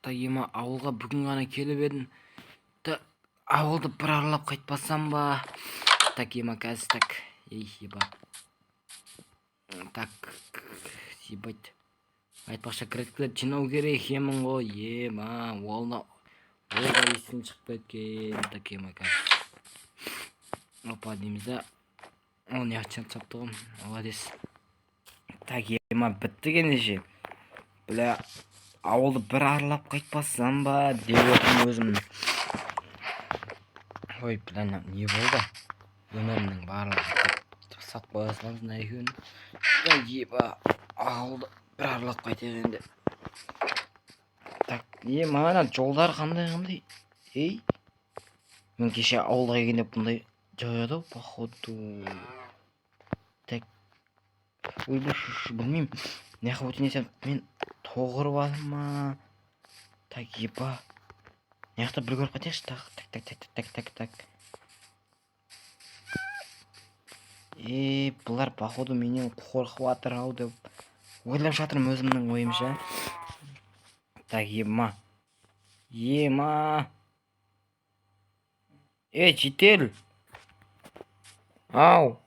Ема ауылға бүгін ғана келіп едім. Ауылды бір аралап қайтпасам ба? Ема қазір так. Еба. Так. Ебать. Айтпақша кредитлер жинау керек емін ғой. Ема. Олда есін шығып кеткен. Ема қазір. Опа дейміз да. Ол не ақшан саптығым. Молодец. Ема бітті кенеше. Бля. Ауылды бір аралап қайтпасам ба деп отырмын өзім. Ой, бля, не болды? Өмірімнің барлығы сат қойасынан екеуін. Еба, ауылды бір аралап қайтайық енді. Так, маған жолдар қандай? Ей, мен кеше ауылға келгенде бұндай жояды, походу. Так, ой, білмеймін. Неқы өтінесем, мен тоғырып алым ма? Так, еба. Неқта бір көріп қайтайықшы. Так. Бұлар походу менен қорқып атыр ау деп ойлап жатырмын өзімнің ойымша. Так, ема. Жетел. Ау.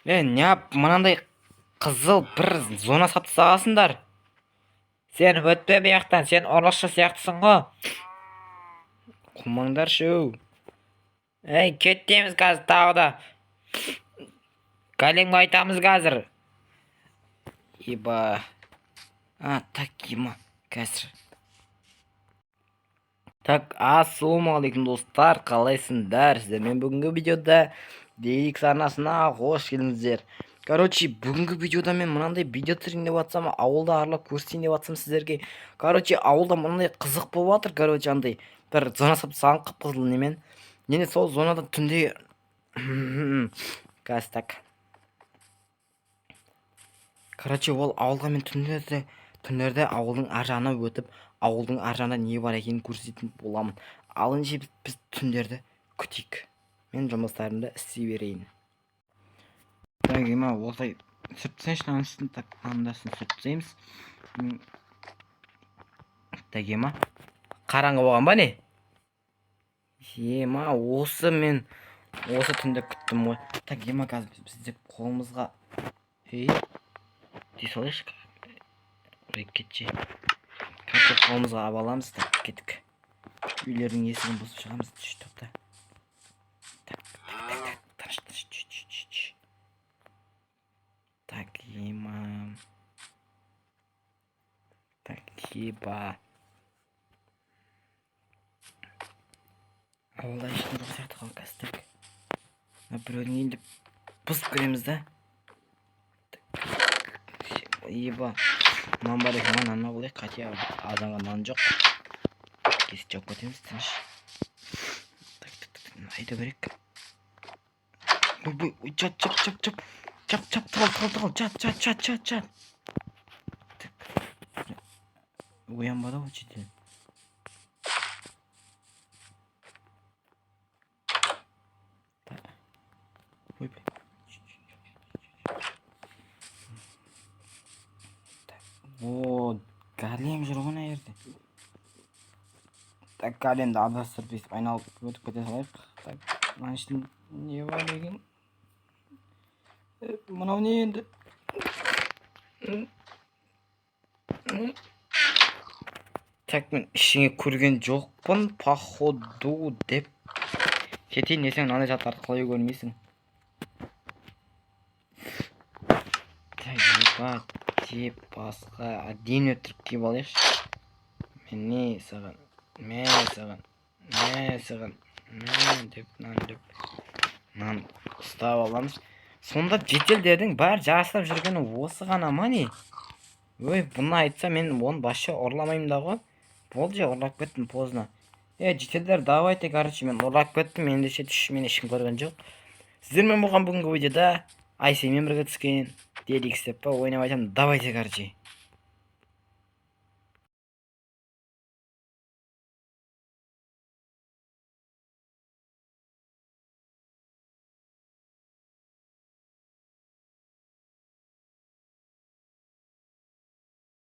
Неап, мынандай қызыл бір зона сапты сағасындар. Сен өтпе бұяқтан, сен орлықшы сияқтысың ғой. Құмаңдар шоу. Кеттеміз қазір тағыда. Кәлемге айтамыз қазір. Еба. Так, ема. Қазір. Так, ассалаумағалейкум достар, қалайсыңдар? Сіздермен бүгінгі видеода DX арнасына қош келдіңіздер. Короче, бүгінгі видеода мен мынандай видео түсірейін деп атсам, ауылда аралап көрсетейін деп атсам сіздерге. Короче, ауылда мынандай қызық болып жатыр. Короче, андай бір зона саған қып-қызыл немен. Нене сол зонада түнде қазір так. Короче, ол ауылға мен түндерде ауылдың аржағына өтіп, ауылдың аржағында не бар екенін көрсететін боламын. Алыншы біз түндерді күтейік. Мен жұмыстарымды істей берейін. Так, ема, олай сүртсеншін анысын, так, андасын сүртсейміз. Так, ема, қараңғы болған ба не? Ема, осы түнде күттім ғой. Так, ема, қазір бізде қолымызға дей салайшық. Кетші. Қазір қолымызға абаламыз, так, кеттік. Үйлердің есігін бұзып шығамыз. Топта. Так, так, ема. Так, еба. Ауылда ешкім жоқ сияқты қал қазір, так. Біреудің енді бұзып көреміз да. Еба. Нан бар екен, нанна болайық, қатия адамға нан жоқ. Кесіп жауып кетеміз, тыныш. Айда берек. Ой, жат. Тығыл, жат. Оянбады ғой, жетел. Ойбай. Кәлем жүр ғой жерде. Так, кәлемді адастырып бесіп айналып өтіп кете салайық. Так, мына ішінде не бар деген? Мынау не енді? Так, мен ішіңе көрген жоқпын, походу деп. Кетейін десең, мынандай заттарды қалай көрмейсің. Так, деп басқа әдейін өтіріп кеп алайықшы. Мен саған деп нан ұстап аламыз. Сонда жетелдердің бәрі жасап жүргені осы ғана ма не? Ой, бұны айтса мен оны басша ұрламайым да ғой. Болды же, ұрлап кеттім поздно. Жетелдер, давайте, короче, мен ұрлап кеттім. Ендеше мен ешкім көрген жоқ. Сіздермен болған бүгінгі видеода Айсемен бірге түскен DX деп па ойнап айтамын. Давайте, короче.